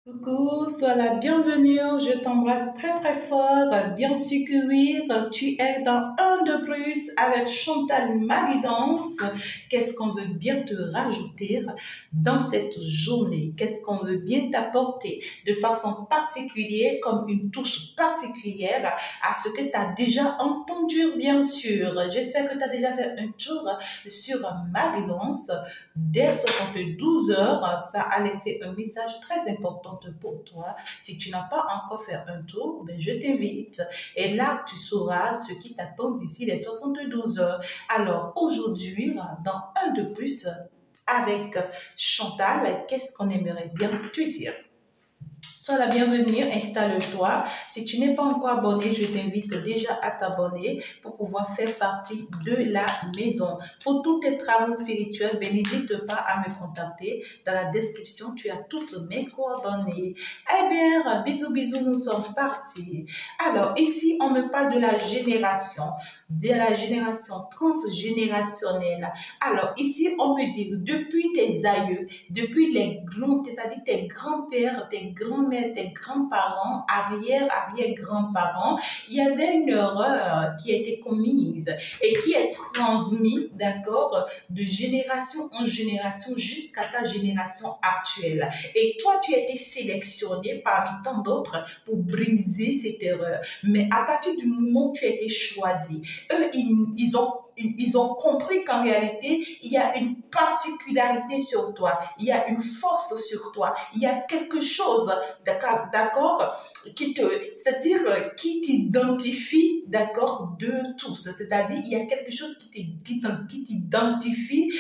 Coucou, sois la bienvenue, je t'embrasse très fort, bien sûr que oui, tu es dans un de plus avec Chantal Maguidance. Qu'est-ce qu'on veut bien te rajouter dans cette journée? Qu'est-ce qu'on veut bien t'apporter de façon particulière, comme une touche particulière à ce que tu as déjà entendu bien sûr. J'espère que tu as déjà fait un tour sur Maguidance. Dès 72 heures, ça a laissé un message très important pour toi. Si tu n'as pas encore fait un tour, ben je t'invite. Et là, tu sauras ce qui t'attend d'ici les 72 heures. Alors, aujourd'hui, dans un de plus, avec Chantal, qu'est-ce qu'on aimerait bien te dire? Sois la bienvenue, installe-toi. Si tu n'es pas encore abonné, je t'invite déjà à t'abonner pour pouvoir faire partie de la maison. Pour tous tes travaux spirituels, ben, n'hésite pas à me contacter. Dans la description, tu as toutes mes coordonnées. Eh bien, bisous, nous sommes partis. Alors, ici, on me parle de la génération transgénérationnelle. Alors, ici, on me dit, depuis tes aïeux, depuis les grands, c'est-à-dire tes grands-pères, tes grands-mères, tes grands-parents, arrière-grands-parents, il y avait une erreur qui a été commise et qui est transmise, d'accord, de génération en génération jusqu'à ta génération actuelle. Et toi, tu as été sélectionné parmi tant d'autres pour briser cette erreur. Mais à partir du moment où tu as été choisi, eux, ils ont compris qu'en réalité, il y a une particularité sur toi, il y a une force sur toi, il y a quelque chose, d'accord, c'est-à-dire qui t'identifie, d'accord, de tous. C'est-à-dire, il y a quelque chose qui t'identifie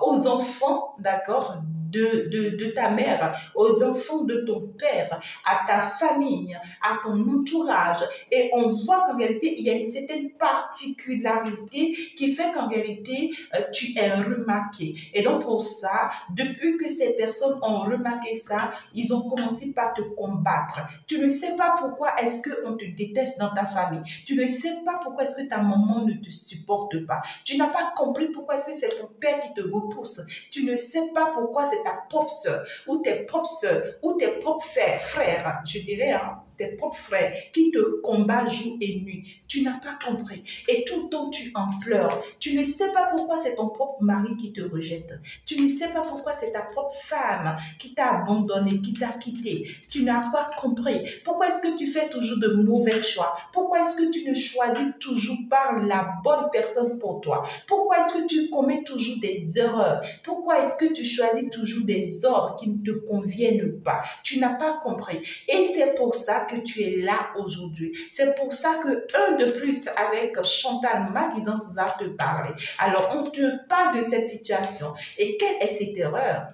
aux enfants, d'accord, de ta mère, aux enfants de ton père, à ta famille, à ton entourage. Et on voit qu'en réalité, il y a une certaine particularité qui fait qu'en réalité, tu es remarqué. Et donc pour ça, depuis que ces personnes ont remarqué ça, ils ont commencé par te combattre. Tu ne sais pas pourquoi est-ce qu'on te déteste dans ta famille. Tu ne sais pas pourquoi est-ce que ta maman ne te supporte pas. Tu n'as pas compris pourquoi est-ce que c'est ton père qui te repousse. Tu ne sais pas pourquoi c'est ta propre soeur ou tes propres soeurs ou tes propres frères, je dirais, hein, tes propres frères qui te combattent jour et nuit. Tu n'as pas compris. Et tout le temps, tu en pleures. Tu ne sais pas pourquoi c'est ton propre mari qui te rejette. Tu ne sais pas pourquoi c'est ta propre femme qui t'a abandonné, qui t'a quitté. Tu n'as pas compris. Pourquoi est-ce que tu fais toujours de mauvais choix? Pourquoi est-ce que tu ne choisis toujours pas la bonne personne pour toi? Pourquoi est-ce que tu commets toujours des erreurs? Pourquoi est-ce que tu choisis toujours des hommes qui ne te conviennent pas? Tu n'as pas compris. Et c'est pour ça que tu es là aujourd'hui. C'est pour ça que un de plus avec Chantal Maguidance va te parler. Alors, on te parle de cette situation. Et quelle est cette erreur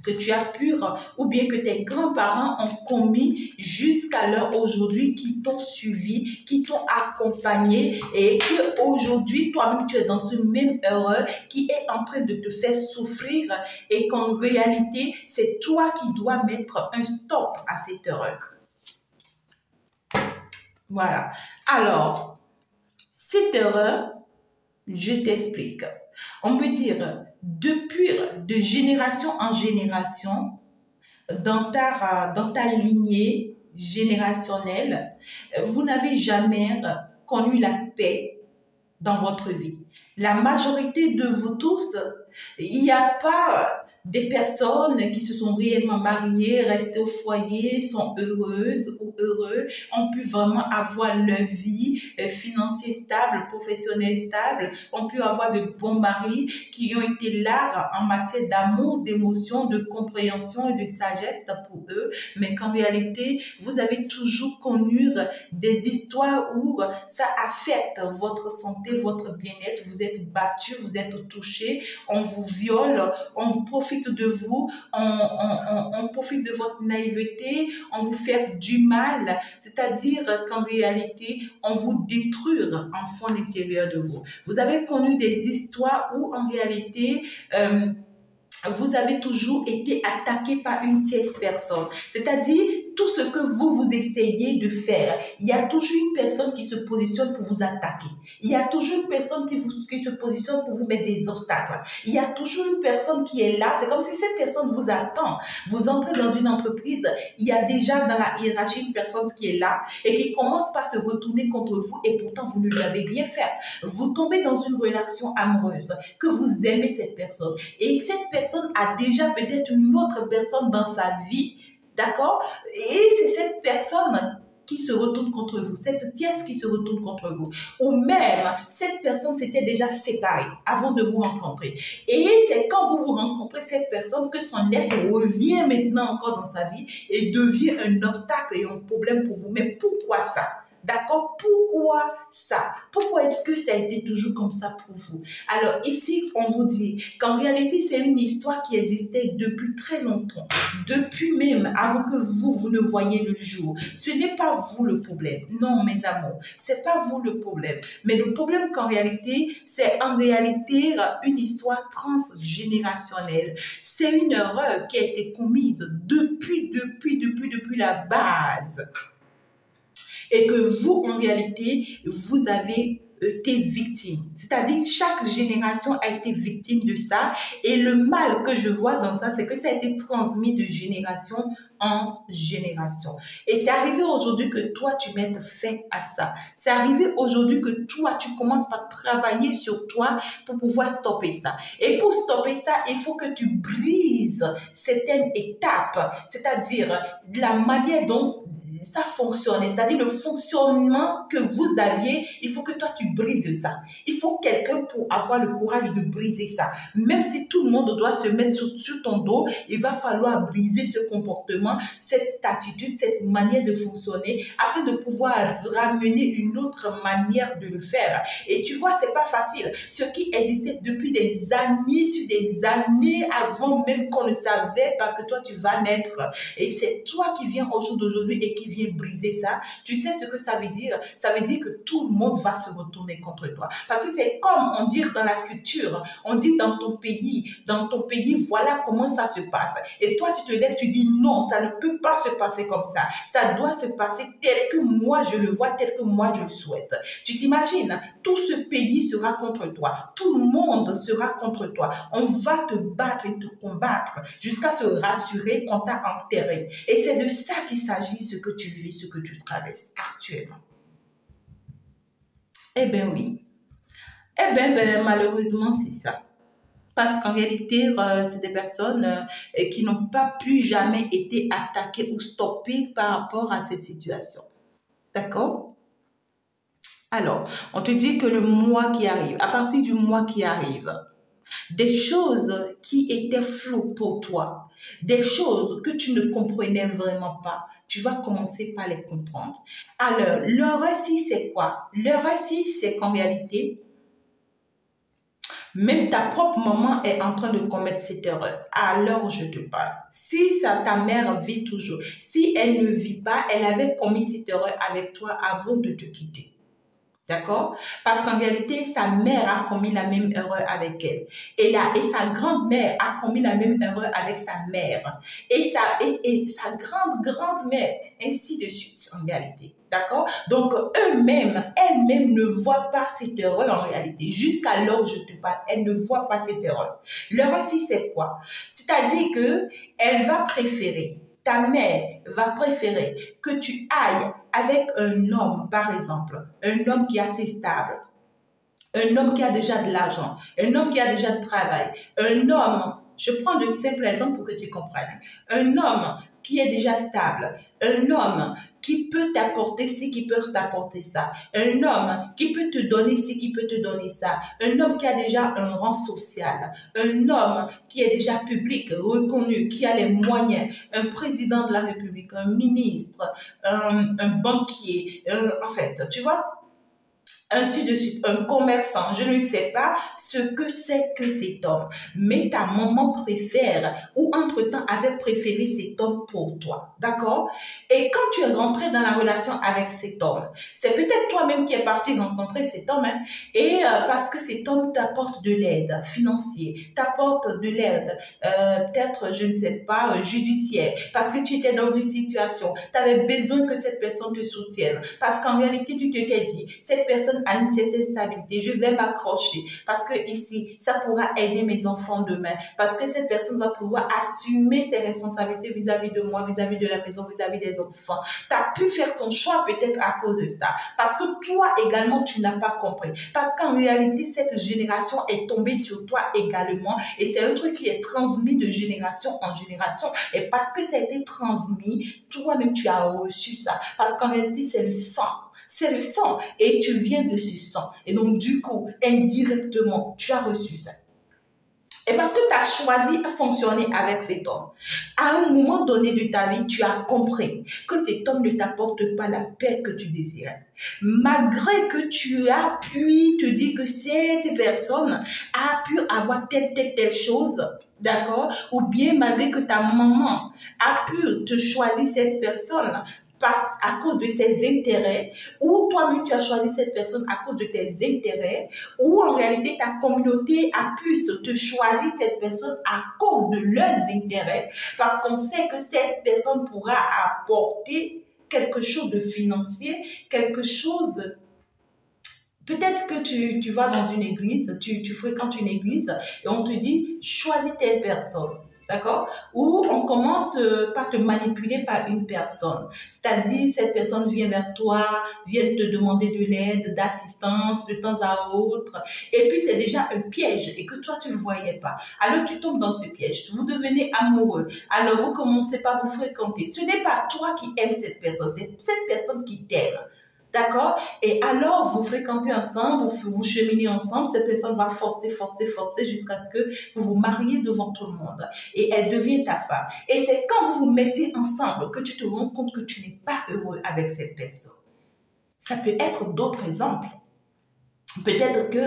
que tu as pu, ou bien que tes grands-parents ont commis jusqu'à l'heure aujourd'hui, qui t'ont suivi, qui t'ont accompagné et que aujourd'hui toi-même tu es dans ce même erreur qui est en train de te faire souffrir et qu'en réalité, c'est toi qui dois mettre un stop à cette erreur. Voilà. Alors, cette erreur, je t'explique. On peut dire, depuis de génération en génération, dans ta lignée générationnelle, vous n'avez jamais connu la paix dans votre vie. La majorité de vous tous, il n'y a pas des personnes qui se sont réellement mariées, restées au foyer, sont heureuses ou heureux, ont pu vraiment avoir leur vie financière stable, professionnelle stable, ont pu avoir de bons maris qui ont été là en matière d'amour, d'émotion, de compréhension et de sagesse pour eux, mais qu'en réalité, vous avez toujours connu des histoires où ça affecte votre santé, votre bien-être, vous êtes battu, vous êtes touché, on vous viole, on profite de vous, on profite de votre naïveté, on vous fait du mal, c'est-à-dire qu'en réalité, on vous détruit en fond intérieur de vous. Vous avez connu des histoires où en réalité, vous avez toujours été attaqué par une tierce personne. C'est-à-dire, tout ce que vous essayez de faire, il y a toujours une personne qui se positionne pour vous attaquer. Il y a toujours une personne qui se positionne pour vous mettre des obstacles. Il y a toujours une personne qui est là. C'est comme si cette personne vous attend. Vous entrez dans une entreprise, il y a déjà dans la hiérarchie une personne qui est là et qui commence par se retourner contre vous et pourtant vous ne lui avez rien fait. Vous tombez dans une relation amoureuse, que vous aimez cette personne et cette personne a déjà peut-être une autre personne dans sa vie, d'accord? Et c'est cette personne qui se retourne contre vous, cette tierce qui se retourne contre vous. Ou même, cette personne s'était déjà séparée avant de vous rencontrer. Et c'est quand vous vous rencontrez cette personne que son ex revient maintenant encore dans sa vie et devient un obstacle et un problème pour vous. Mais pourquoi ça? D'accord? Pourquoi ça? Pourquoi est-ce que ça a été toujours comme ça pour vous? Alors ici, on vous dit qu'en réalité, c'est une histoire qui existait depuis très longtemps. Depuis même avant que vous ne voyiez le jour. Ce n'est pas vous le problème. Non, mes amours, c'est pas vous le problème. Mais le problème qu'en réalité, c'est en réalité une histoire transgénérationnelle. C'est une erreur qui a été commise depuis la base. Et que vous, en réalité, vous avez été victime. C'est-à-dire, chaque génération a été victime de ça. Et le mal que je vois dans ça, c'est que ça a été transmis de génération en génération. Et c'est arrivé aujourd'hui que toi, tu mettes fin à ça. C'est arrivé aujourd'hui que toi, tu commences par travailler sur toi pour pouvoir stopper ça. Et pour stopper ça, il faut que tu brises certaines étapes. C'est-à-dire, la manière dont ça fonctionne, c'est-à-dire le fonctionnement que vous aviez, il faut que toi tu brises ça. Il faut quelqu'un pour avoir le courage de briser ça. Même si tout le monde doit se mettre sur ton dos, il va falloir briser ce comportement, cette attitude, cette manière de fonctionner, afin de pouvoir ramener une autre manière de le faire. Et tu vois, c'est pas facile. Ce qui existait depuis des années sur des années avant même qu'on ne savait pas que toi tu vas naître. Et c'est toi qui viens au jour d'aujourd'hui et qui vient briser ça. Tu sais ce que ça veut dire? Ça veut dire que tout le monde va se retourner contre toi. Parce que c'est comme on dit dans la culture, on dit dans ton pays, voilà comment ça se passe. Et toi, tu te lèves, tu dis non, ça ne peut pas se passer comme ça. Ça doit se passer tel que moi je le vois, tel que moi je le souhaite. Tu t'imagines, tout ce pays sera contre toi. Tout le monde sera contre toi. On va te battre et te combattre jusqu'à se rassurer qu'on t'a enterré. Et c'est de ça qu'il s'agit, ce que tu vis, ce que tu traverses actuellement. Eh bien oui. Eh bien, malheureusement, c'est ça. Parce qu'en réalité, c'est des personnes qui n'ont pas pu jamais été attaquées ou stoppées par rapport à cette situation. D'accord? Alors, on te dit que le mois qui arrive, à partir du mois qui arrive, des choses qui étaient floues pour toi, des choses que tu ne comprenais vraiment pas, tu vas commencer par les comprendre. Alors, le récit, c'est quoi? Le récit, c'est qu'en réalité, même ta propre maman est en train de commettre cette erreur. Alors, je te parle. Si ça, ta mère vit toujours, si elle ne vit pas, elle avait commis cette erreur avec toi avant de te quitter. D'accord? Parce qu'en réalité, sa mère a commis la même erreur avec elle. Et sa grand-mère a commis la même erreur avec sa mère. Et sa grande-mère, ainsi de suite, en réalité. D'accord? Donc, elles-mêmes ne voient pas cette erreur en réalité. Jusqu'à l'heure où je te parle, elles ne voient pas cette erreur. L'erreur aussi, c'est quoi? C'est-à-dire que elle va préférer, ta mère va préférer que tu ailles avec un homme, par exemple, un homme qui est assez stable, un homme qui a déjà de l'argent, un homme qui a déjà de travail, un homme, je prends de simples exemples pour que tu comprennes, un homme qui est déjà stable, un homme qui peut t'apporter ci, qui peut t'apporter ça, un homme qui peut te donner ci, qui peut te donner ça, un homme qui a déjà un rang social, un homme qui est déjà public, reconnu, qui a les moyens, un président de la République, un ministre, un banquier, en fait, tu vois. ainsi de suite, un commerçant, je ne sais pas ce que c'est que cet homme, mais ta maman préfère ou entre-temps avait préféré cet homme pour toi, d'accord? Et quand tu es rentré dans la relation avec cet homme, c'est peut-être toi-même qui es parti rencontrer cet homme, hein, et parce que cet homme t'apporte de l'aide financière, t'apporte de l'aide, peut-être, je ne sais pas, judiciaire, parce que tu étais dans une situation, tu avais besoin que cette personne te soutienne, parce qu'en réalité, tu t'es dit, cette personne a une certaine stabilité, je vais m'accrocher, parce que ici, ça pourra aider mes enfants demain, parce que cette personne va pouvoir assumer ses responsabilités vis-à-vis de moi, vis-à-vis de la maison, vis-à-vis des enfants. Tu as pu faire ton choix peut-être à cause de ça, parce que toi également, tu n'as pas compris, parce qu'en réalité, cette génération est tombée sur toi également, et c'est un truc qui est transmis de génération en génération, et parce que ça a été transmis, toi-même, tu as reçu ça, parce qu'en réalité, c'est le sang. C'est le sang et tu viens de ce sang. Et donc, du coup, indirectement, tu as reçu ça. Et parce que tu as choisi de fonctionner avec cet homme, à un moment donné de ta vie, tu as compris que cet homme ne t'apporte pas la paix que tu désirais. Malgré que tu as pu te dire que cette personne a pu avoir telle chose, d'accord? Ou bien malgré que ta maman a pu te choisir cette personne, à cause de ses intérêts, ou toi-même tu as choisi cette personne à cause de tes intérêts, ou en réalité ta communauté a pu te choisir cette personne à cause de leurs intérêts, parce qu'on sait que cette personne pourra apporter quelque chose de financier, quelque chose. Peut-être que tu vas dans une église, tu fréquentes une église et on te dit choisis telle personne. D'accord? Ou on commence par te manipuler par une personne. C'est-à-dire, cette personne vient vers toi, vient te demander de l'aide, d'assistance de temps à autre. Et puis, c'est déjà un piège et que toi, tu ne le voyais pas. Alors, tu tombes dans ce piège. Vous devenez amoureux. Alors, vous commencez par vous fréquenter. Ce n'est pas toi qui aimes cette personne, c'est cette personne qui t'aime. D'accord? Et alors, vous fréquentez ensemble, vous cheminez ensemble, cette personne va forcer jusqu'à ce que vous vous mariez devant tout le monde. Et elle devient ta femme. Et c'est quand vous vous mettez ensemble que tu te rends compte que tu n'es pas heureux avec cette personne. Ça peut être d'autres exemples. Peut-être que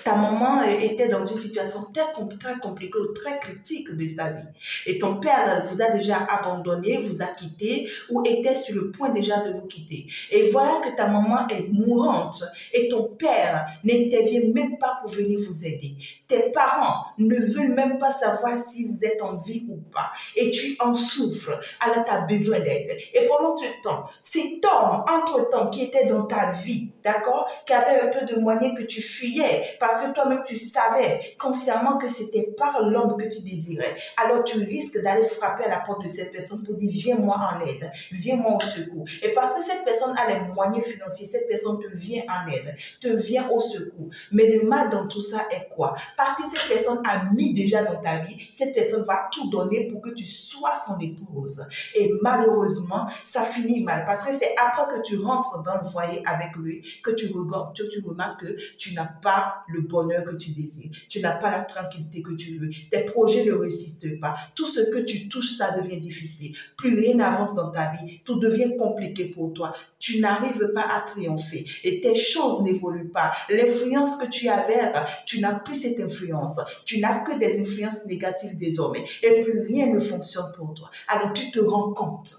ta maman était dans une situation très compliquée ou très critique de sa vie. Et ton père vous a déjà abandonné, vous a quitté ou était sur le point déjà de vous quitter. Et voilà que ta maman est mourante et ton père n'intervient même pas pour venir vous aider. Tes parents ne veulent même pas savoir si vous êtes en vie ou pas. Et tu en souffres. Alors tu as besoin d'aide. Et pendant ce temps, cet homme, entre-temps, qui était dans ta vie, d'accord, qui avait un peu de moyens que tu fuyais parce que toi-même tu savais consciemment que c'était par l'homme que tu désirais, alors tu risques d'aller frapper à la porte de cette personne pour dire viens-moi en aide, viens-moi au secours. Et parce que cette personne a les moyens financiers, cette personne te vient en aide, te vient au secours. Mais le mal dans tout ça est quoi? Parce que cette personne a mis déjà dans ta vie, cette personne va tout donner pour que tu sois son épouse. Et malheureusement, ça finit mal parce que c'est après que tu rentres dans le foyer avec lui que tu remarques que tu n'as pas le bonheur que tu désires. Tu n'as pas la tranquillité que tu veux. Tes projets ne réussissent pas. Tout ce que tu touches, ça devient difficile. Plus rien n'avance dans ta vie. Tout devient compliqué pour toi. Tu n'arrives pas à triompher. Et tes choses n'évoluent pas. L'influence que tu avais, tu n'as plus cette influence. Tu n'as que des influences négatives désormais. Et plus rien ne fonctionne pour toi. Alors tu te rends compte.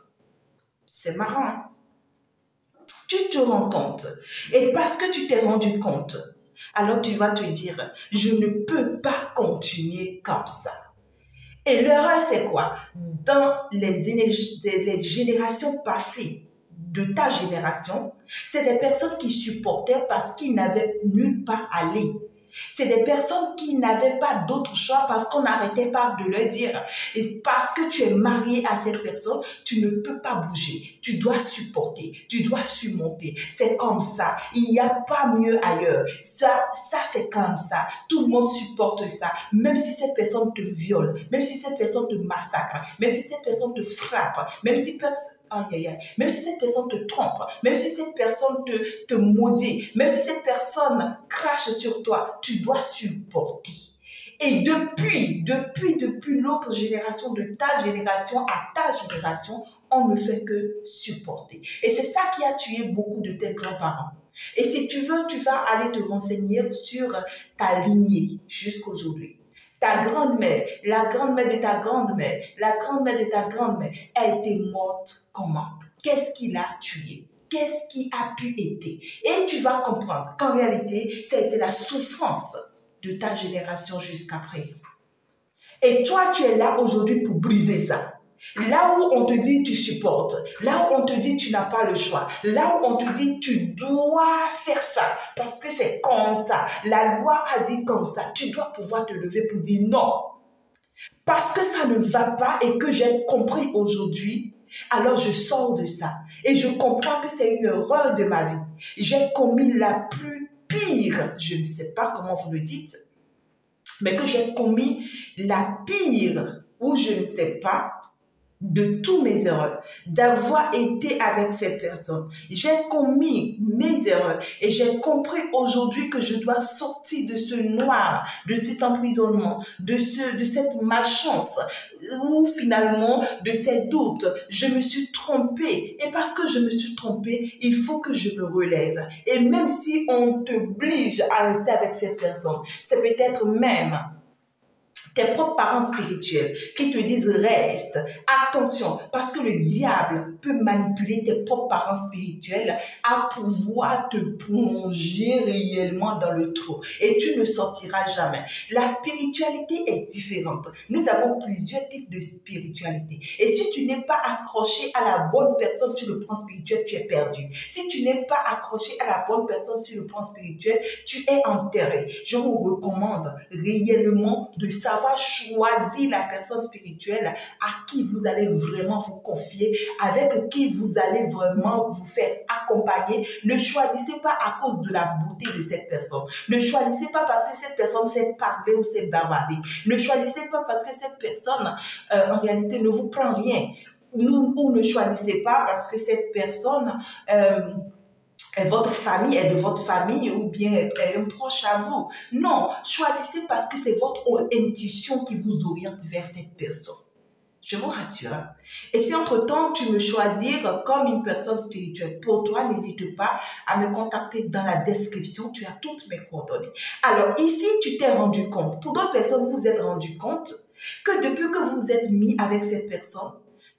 C'est marrant, hein? Tu te rends compte. Et parce que tu t'es rendu compte, alors tu vas te dire, je ne peux pas continuer comme ça. Et l'erreur, c'est quoi? Dans les générations passées de ta génération, c'est des personnes qui supportaient parce qu'ils n'avaient nulle part à aller. C'est des personnes qui n'avaient pas d'autre choix parce qu'on n'arrêtait pas de leur dire. Et parce que tu es marié à cette personne, tu ne peux pas bouger. Tu dois supporter, tu dois surmonter. C'est comme ça. Il n'y a pas mieux ailleurs. Ça c'est comme ça. Tout le monde supporte ça. Même si cette personne te viole, même si cette personne te massacre, même si cette personne te frappe, même si même si cette personne te trompe, même si cette personne te maudit, même si cette personne crache sur toi, tu dois supporter. Et depuis l'autre génération, de ta génération à ta génération, on ne fait que supporter. Et c'est ça qui a tué beaucoup de tes grands-parents. Et si tu veux, tu vas aller te renseigner sur ta lignée jusqu'aujourd'hui. Ta grand-mère, la grand-mère de ta grand-mère, la grand-mère de ta grand-mère, elle était morte comment? Qu'est-ce qui l'a tuée? Qu'est-ce qui a pu être? Et tu vas comprendre qu'en réalité, c'était la souffrance de ta génération jusqu'à présent. Et toi, tu es là aujourd'hui pour briser ça. Là où on te dit tu supportes, là où on te dit tu n'as pas le choix, là où on te dit tu dois faire ça parce que c'est comme ça, la loi a dit comme ça, tu dois pouvoir te lever pour dire non. Parce que ça ne va pas et que j'ai compris aujourd'hui, alors je sors de ça et je comprends que c'est une erreur de ma vie. J'ai commis la plus pire, je ne sais pas comment vous le dites, mais que j'ai commis la pire, ou je ne sais pas, de tous mes erreurs, d'avoir été avec cette personne. J'ai commis mes erreurs et j'ai compris aujourd'hui que je dois sortir de ce noir, de cet emprisonnement, de cette malchance, ou finalement de ces doutes. Je me suis trompée et parce que je me suis trompée, il faut que je me relève. Et même si on t'oblige à rester avec cette personne, c'est peut-être même tes propres parents spirituels qui te disent reste, attention, parce que le diable peut manipuler tes propres parents spirituels à pouvoir te plonger réellement dans le trou et tu ne sortiras jamais. La spiritualité est différente. Nous avons plusieurs types de spiritualité et si tu n'es pas accroché à la bonne personne sur le plan spirituel, tu es perdu. Si tu n'es pas accroché à la bonne personne sur le plan spirituel, tu es enterré. Je vous recommande réellement de savoir choisir la personne spirituelle à qui vous allez vraiment vous confier, avec qui vous allez vraiment vous faire accompagner. Ne choisissez pas à cause de la beauté de cette personne. Ne choisissez pas parce que cette personne sait parler ou sait bavarder. Ne choisissez pas parce que cette personne, en réalité, ne vous prend rien. Ou ne choisissez pas parce que cette personne... votre famille est de votre famille ou bien est un proche à vous. Non, choisissez parce que c'est votre intuition qui vous oriente vers cette personne. Je vous rassure. Et si entre-temps, tu me choisis comme une personne spirituelle, pour toi, n'hésite pas à me contacter dans la description. Tu as toutes mes coordonnées. Alors ici, tu t'es rendu compte. Pour d'autres personnes, vous vous êtes rendu compte que depuis que vous vous êtes mis avec cette personne,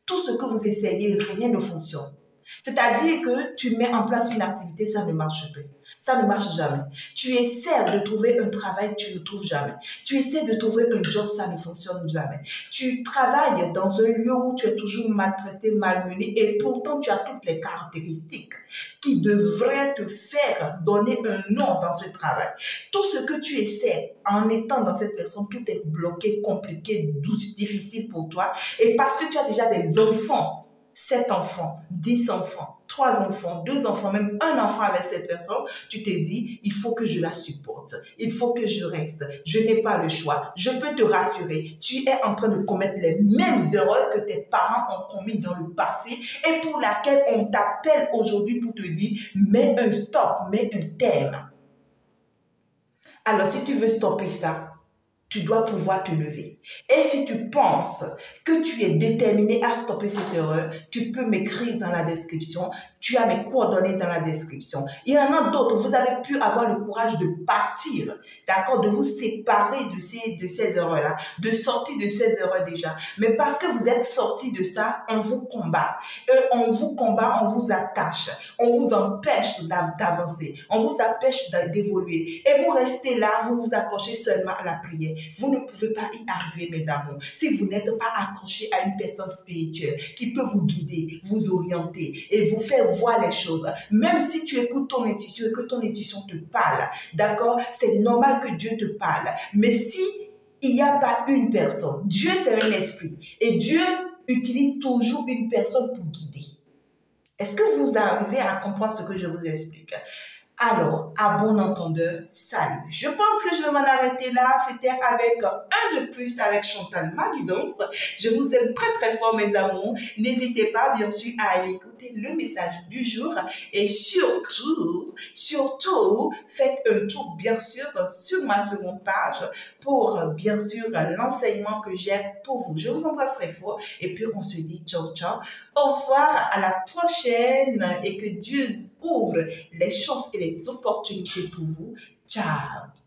tout ce que vous essayez, rien ne fonctionne. C'est-à-dire que tu mets en place une activité, ça ne marche pas. Ça ne marche jamais. Tu essaies de trouver un travail, tu ne trouves jamais. Tu essaies de trouver un job, ça ne fonctionne jamais. Tu travailles dans un lieu où tu es toujours maltraité, malmené et pourtant tu as toutes les caractéristiques qui devraient te faire donner un nom dans ce travail. Tout ce que tu essaies en étant dans cette personne, tout est bloqué, compliqué, difficile pour toi et parce que tu as déjà des enfants, 7 enfants, 10 enfants, 3 enfants, 2 enfants, même un enfant avec cette personne, tu te dis, il faut que je la supporte, il faut que je reste, je n'ai pas le choix. Je peux te rassurer, tu es en train de commettre les mêmes erreurs que tes parents ont commis dans le passé et pour laquelle on t'appelle aujourd'hui pour te dire, mets un stop, mets un terme. Alors, si tu veux stopper ça, tu dois pouvoir te lever. Et si tu penses que tu es déterminé à stopper cette erreur, tu peux m'écrire dans la description. Tu as mes coordonnées dans la description. Il y en a d'autres. Vous avez pu avoir le courage de partir, d'accord, de vous séparer de ces erreurs-là, de sortir de ces erreurs déjà. Mais parce que vous êtes sorti de ça, on vous combat. On vous combat, on vous attache. On vous empêche d'avancer. On vous empêche d'évoluer. Et vous restez là, vous vous accrochez seulement à la prière. Vous ne pouvez pas y arriver, mes amours, si vous n'êtes pas accroché à une personne spirituelle qui peut vous guider, vous orienter et vous faire voir les choses. Même si tu écoutes ton intuition et que ton intuition te parle, d'accord, c'est normal que Dieu te parle. Mais si il n'y a pas une personne, Dieu c'est un esprit et Dieu utilise toujours une personne pour guider. Est-ce que vous arrivez à comprendre ce que je vous explique? Alors, à bon entendeur, salut. Je pense que je vais m'en arrêter là. C'était avec un de plus avec Chantal, ma guidance. Je vous aime très très fort, mes amours. N'hésitez pas, bien sûr, à aller écouter le message du jour. Et surtout, faites un tour, bien sûr, sur ma seconde page pour, bien sûr, l'enseignement que j'ai pour vous. Je vous embrasse très fort. Et puis, on se dit ciao, ciao. Au revoir, à la prochaine et que Dieu ouvre les chances et les des opportunités pour vous. Ciao!